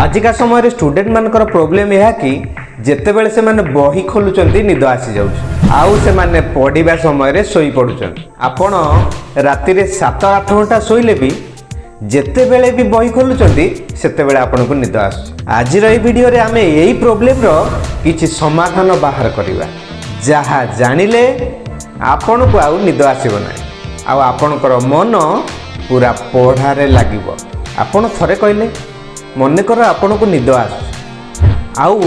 आजिका समय स्टूडेंट मानकर प्रॉब्लम यह कि जितेबले से माने बही खोलुचंती निद आसी जाउछ आउ से माने पढ़िबा समय रे सोई पडुचन। आपण राति रे 7-8 घंटा सोइले भी जितेबले भी बही खोलुचंती सेतेबले आपण को निद आस। आज रे वीडियो रे आमे एही प्रॉब्लम रो किछि समाधान बाहर करिवा जहा जानिले आपण को आउ निद आसीबो नै आउ आपणकर मन पूरा पढ़ारे लागिबो। आपण थरे कहले मन कर आपण को निद आस आउ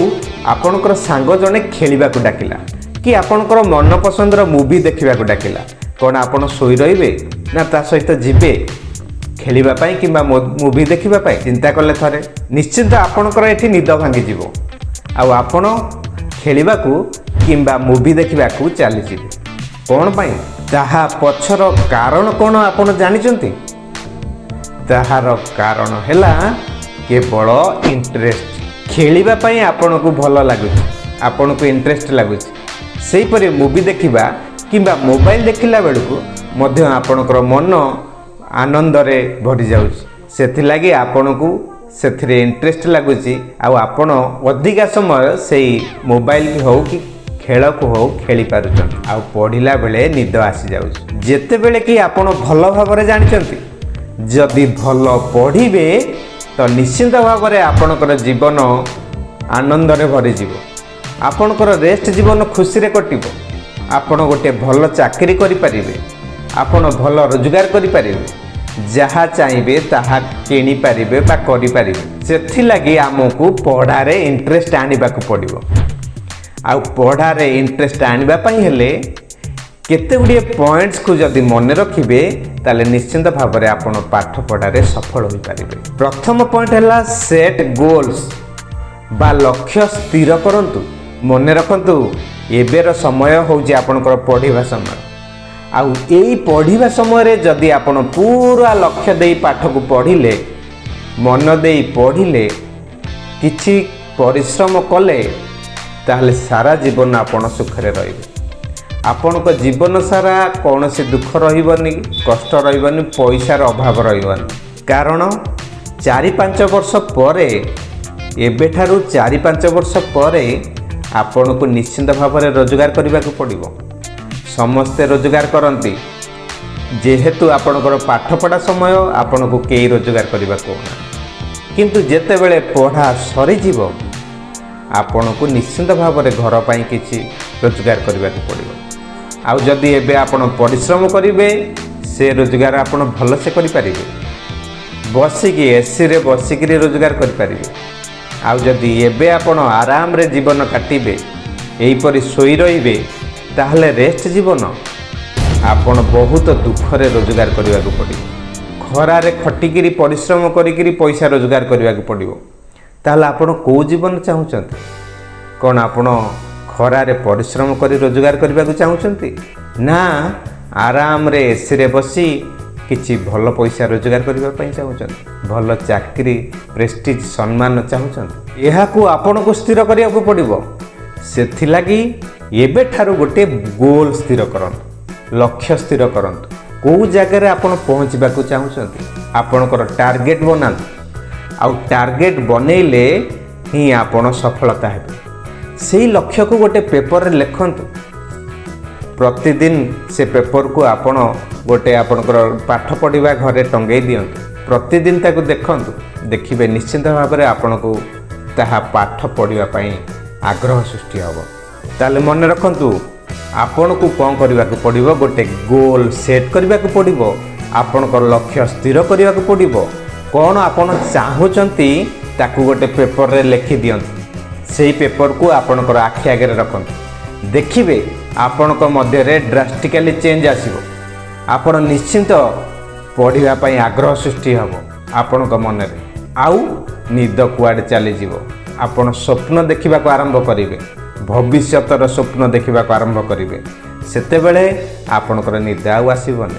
आपणकर सांग जने खेलिबा को डाकिला कि आपणकर मन पसंद रो मूवी देखिबा को डाकिला कोन आपण सोई रहिबे ना ता सहित जिबे खेलिबा पई किबा मूवी देखिबा पई चिंता करले थरे निश्चित आपणकर एठी निद भांगी जिवो आउ आपण खेलिबा को किबा मूवी देखिबा को चली जिबे कोन पई ताहा पछर कारण कोन आपण जानिचंती। ताहार कारण हैला केवल इंटरेस्ट खेलिबा पई आपण को भल लागुच आपण को इंटरेस्ट लागुच सेही परे मूवी देखिबा किबा मोबाइल देखिला बेलकु मध्य आपणकर मन आनंद रे भरि जाउछ सेथि लागि आपण को सेथिरे इंटरेस्ट लागुची आउ आपण अधिका समय सेही मोबाइल हो कि खेल को हो खेली पारुछन आउ पढ़िला बेले निद आसी जाउछ। जेते बेले कि आपण भल भाबरे जानिचंती जदि भल पढ़िबे तो निश्चिंत भाव में आपणकर जीवन आनंद रे भरी जीवो आपणकर रेस्ट जीवन खुशी रे कटिबो आपण गोटे भल चाकरी करि परिबे आपण भल रोजगार करि परिबे जहा चाहिए ताहा किनी परिबे बा करि परिबे। सेथि लागि हमकु पढ़ारे इंटरेस्ट आनिबाकु पड़िबो आ पढ़ारे इंटरेस्ट आनिबा पई हेले केते गुडी पॉइंट्स को जदि मन रखिबे ताले निश्चिंत भाव में आपण पाठ पढ़ारे सफल हो पारिबे। प्रथम पॉइंट हैला सेट गोल्स बा लक्ष्य स्थिर करंतु मन रखंतु एबेर समय होउची आपणकर पढ़िबा समय आउ एई पढ़िबा समय रे जदि आपण पूरा लक्ष्य देई पाठ को पढ़िले मन देई पढ़िले किछि परिश्रम कले ताहले सारा जीवन आपण सुखरे रहिबे आपण को जीवन सारा कौन से दुख रहिबनी कष्ट रहिबनी पैसार अभाव रहिबनी कारण 4-5 वर्ष परे एबेठारु 4-5 वर्ष परे आपण को निश्चिंत भाव में रोजगार करने को पड़िबो। समस्ते रोजगार करती जेहेतु आपणकर पाठ पढ़ा समय आपण को कई रोजगार करने को किंतु जेते बेले पढ़ा सरी जीवो आपण को निश्चिंत भाव में घर पाई किछि रोजगार करने को पड़िबो। आउ जदि एबे आपण परिश्रम करिवे से रोजगार आपण भल से करि परिबे बसिकी एसी रे बसिकी रोजगार करि परिबे। आउ जदि एबे आपण आराम रे जीवन काटिबे एही परि सोई रहिबे ताहले रेस्ट जीवन आपण बहुत दुख रे रोजगार करने को पड़िबो खरा रे खटिकिरी परिश्रम करिकिरी पैसा रोजगार करने को पड़िबो ताहले आपण को जीवन चाहुचंती कोन आपण खरारे परिश्रम करी रोजगार करने को चाहूँगी ना आराम रे एसी रे बसी किछि भल पैसा रोजगार करने चाहूँ भल चाकरी प्रेस्टीज सम्मान चाहूँ यह आपण को स्थिर करिया को पड़िबो। सेथि लागि एबे ठारु गोटे गोल स्थिर करंतु लक्ष्य स्थिर करंतु को जगह रे आपण पहुँचबा को चाहूँगी आपणकर टार्गेट बनातु आउ टार्गेट बनैले ही आपण सफलता हेबे। सेही लक्ष्य को गोटे पेपर रे लिखंतु प्रतिदिन से पेपर को आपण गोटे आपणकर पाठ पढ़िबा घरे टंगई दियंतु प्रतिदिन ताको देखंतु देखिबे निश्चित भाव में आपण को ताहा पाठ पढ़िबा पई आग्रह सृष्टि हबो। ताले मन रखंतु आपण को कोन करबा को पड़िबो गोटे गोल सेट करबा को पड़िबो आपणकर लक्ष्य स्थिर करबा को पड़िबो कोन आपण चाहूचंती ताको गोटे पेपर रे लिखि दियंतु सेही पेपर को आपणकर आखि आगे रखंतु देखिबे आपणक मध्य रे ड्रास्टिकली चेंज आसीबो आपण निश्चिंत पढ़िबा पई आग्रह सृष्टि हबो आपणक मन रे आउ निद कुआडे चली जीवो आपण स्वप्न देखिबा को आरंभ करिवे भविष्यतर स्वप्न देखिबा को आरंभ करिवे सेते बेले आपणकर निद आउ आसीबोनी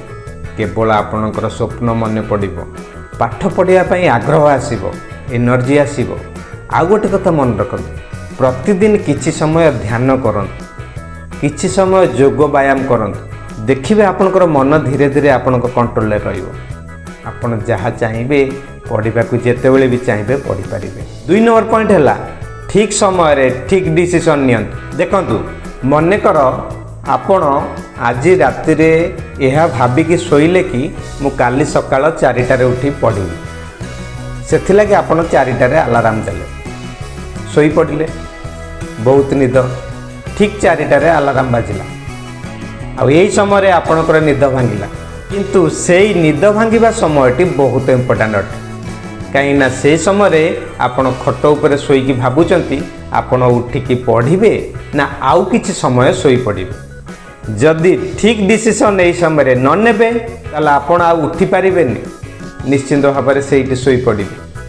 केवल आपणकर स्वप्न मन पड़िबो पाठ पढ़िबा पई आग्रह आसीबो एनर्जी आसीबो। आउ गोटे कथा मन रखंतु प्रतिदिन किछि समय ध्यान करंतु किछि समय योग व्यायाम करंतु देखिबे आपणकर मन धीरे धीरे आपणक कंट्रोल रे रहिबो आपण जहा चाहिए पढ़ा को जितेबले भी चाहिए पढ़ी पारे। 2 नंबर पॉइंट है ठीक समय ठीक डिसीजन नियंतु। देखंतु मनकर आपण आज राति यह भाविकी शोइले कि मु काली सकाळ 4टार उठी पढ़ी से आपण 4टार अलार्म देले शोई पड़े बहुत निद ठीक 4टार अलार्म बाजिला आ यही समय आपणकर निद भांगिला किंतु से निद भांगिबा समयटी बहुत इम्पोर्टाट अटे कहीं से समय आपण खट उपर शोईकी भावुंट आपण उठिकी पढ़े ना आउ किछि समय शोई पड़े। जदि ठीक डिसीजन यही समय न नेबे ताले आपण आ उठी पारिबेनी निश्चिंत भाव में से शोई पड़े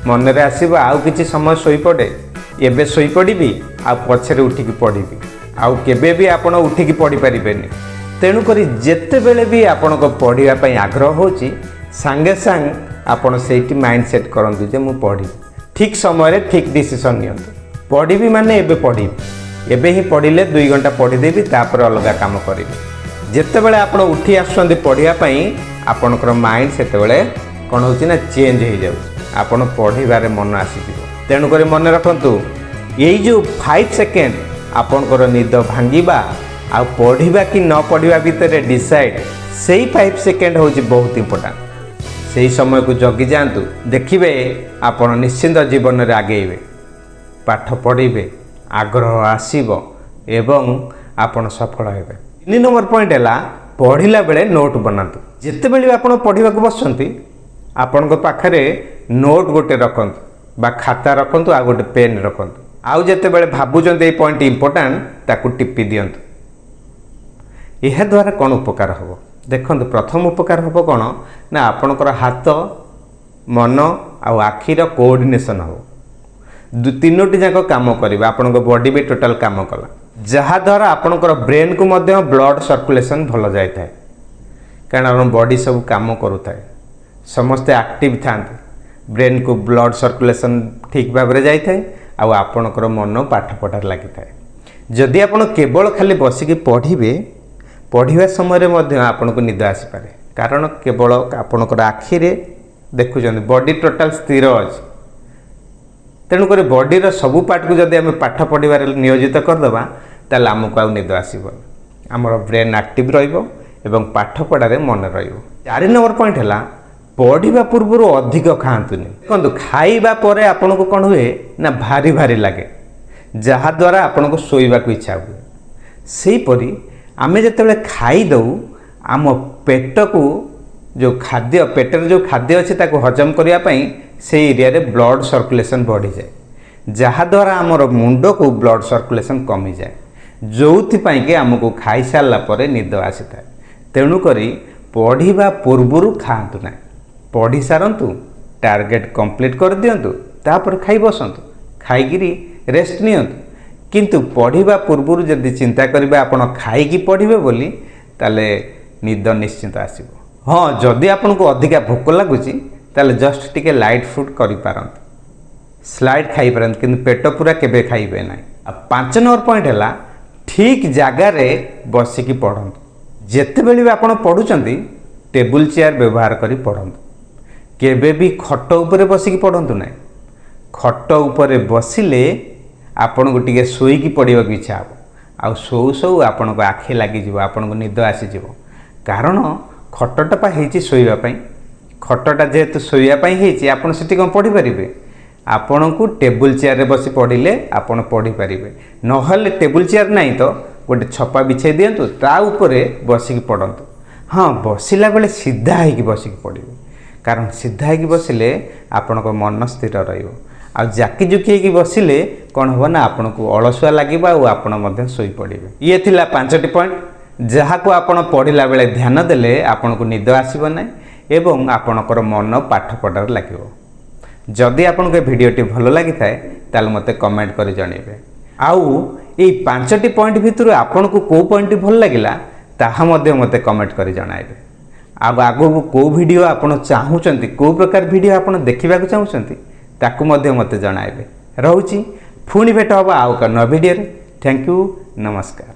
मनरे आसब आउ किछि समय शोई पड़े एबे शोई पड़ी आ पछरे उठिकी पढ़ी आउ केबे भी आपण उठिकी पढ़ी पारिबेनी। तेणुक जिते बेले भी आपण को पढ़ाई आग्रह होची सांगे सांग आपण सेठी माइंड सेट करंतु जे मु पढ़ी ठीक समय ठीक डिसीजन नियंतु। पढ़ी माने एबे पढ़ी एबे ही पढ़िले 2 घंटा पढ़ी देबी तापर अलग काम करिबी। जेते बेले आपण उठी आसुंदी पढ़िया पई आपणकर माइंड सेते बेले कोन होची ना चेंज हो जाउ आपण पढ़ीबारे मन आसी दिबो। तेणुक मन रखंतु यही जो 5 सेकेंड आपणकर निद भांगिबा आ पढ़ा कि न पढ़ा भितर डिसाइड से 5 सेकेंड हूँ बहुत इंपोर्टाट। से समय को जगी जातु देखिए आपण निश्चिंत जीवन में आगेबे पाठ पढ़े आग्रह आसब एवं आपण सफल हेबे। 3 नंबर पॉइंट है पढ़ला बेले नोट बनातु। जिते बेले आपण पढ़ा बसंती आपण पाखरे नोट गोटे रखंतु बा खाता रखंतु आ गोटे पेन रखंतु आउ जिते बेले भाबुचंती ए पॉइंट इंपोर्टाट ताकू टिपी दियंतु। यह द्वारा कौन उपकार हम देखो प्रथम उपकार हम कौन ना आपणकर हाथ मन आखिर कोऑर्डिनेशन हो 3टी जाक काम करिबा आपण बॉडी भी टोटल काम कला जहा द्वारा आपणकर ब्रेन को मध्य ब्लड सर्कुलेशन भल जाए कारण बॉडी सब काम करुए समस्ते एक्टिव था ब्रेन को ब्लड सर्कुलेशन ठीक भाव में जाए आपणकर मन पाठ पढ़ार लगी था। जदि आपण केवल खाली बसिकी पढ़ा समय आपन को निद आसीपे कारण केवल आपणकर आखिरे देखुं बॉडी टोटाल स्थिर अच्छे तेणुक बॉडीर सबू पार्ट को जदि आम पाठ पढ़ार नियोजित करदे ताल आमको आउ निद आसब आमर ब्रेन एक्टिव रही पाठ पढ़ारे मन रही। 4 नंबर पॉइंट है पढ़ा पूर्व अधिक खातुनि देखो खाइबा परे आपन को कौन हुए ना भारी भारी लगे जहाद्वारा आपन को शोइबा को इच्छा हुए। सेहीपरि आमे जेतेबेले खाईदू आम पेट को जो खाद्य पेटर जो खाद्य अच्छे ताको हजम करने से एरिया रे ब्लड सर्कुलेशन बढ़ी जाए जहाद्वारा आमर मुंड को ब्लड सर्कुलेशन कमी जाए जो कि आमको खाई सारा पर निद आसी था। तेणुक पढ़ा पूर्वर खातु ना पढ़ी सारंतु टार्गेट कंप्लीट कर दिंतु तापर खाई बसंतु खाईगिरी रेस्ट नियंतु किंतु पढ़ा पूर्व जदि चिंता करेंगे आप खाई पढ़े बोली ताले निद निश्चिंत आसब। हाँ जदि आपन को अधिका भोक लगुच ताले जस्ट टिके लाइट फुड कर स्लाइड खाई पारत कि पेट पूरा केबे खाइबे ना। 5 नंबर पॉइंट है ठीक जगार बसिकी पढ़ंतु। जेते बेले भी आपन पढ़ुचंती टेबुल चेयर व्यवहार करी पढ़ंतु केबे भी खट उपरे बसिकी पढ़ंतु ना। खट उपरे बसिले आपण को टिके शोईकी पढ़ा को इच्छा हो आ शोऊ शोऊ आपण को आखि लगी आपण को निद आसीज कारण खटटा पा होती शोवाई खटटा जेहेतु शोवाई आपड़ से कौन पढ़ी पारे आपण को टेबुल चेयर बसी पढ़ले आपण पढ़ी पारे नहले टेबुल चेयर नहीं तो गोटे छपा बिछाई दिंतु ता उपरे बसिकी पढ़तु। हाँ बसिला बेले सीधा होगी बसिकी पढ़े कारण सीधा होगी बसिले आपण को मन स्थिर रहिबो आ जाकी जुकी बसिले कौन हम ना आपन को अलसुआ लगे आपड़ शोई पड़े। ये थिला 5टी पॉइंट जहाँ को आपण पढ़ला बेले ध्यान देले आपन को निद आसब ना एवं आपणकर मन पाठ पढ़ार लगे। जदि आपन को भिडियोटी भल लगी था मते कमेंट कर जनइबे आउ ये 5टी पॉइंट भितर आपन को कौ पॉइंट भल लगिला ताहा मते मते कमेंट कर जणाइबे। आगो को वीडियो आपन चाहूचंती को प्रकार वीडियो आपन देखिबा को चाहूचंती ताकू मध्य मते जणाइबे। रहूची पुणी भेट हबा आउ का न वीडियो रे। थैंक यू नमस्कार।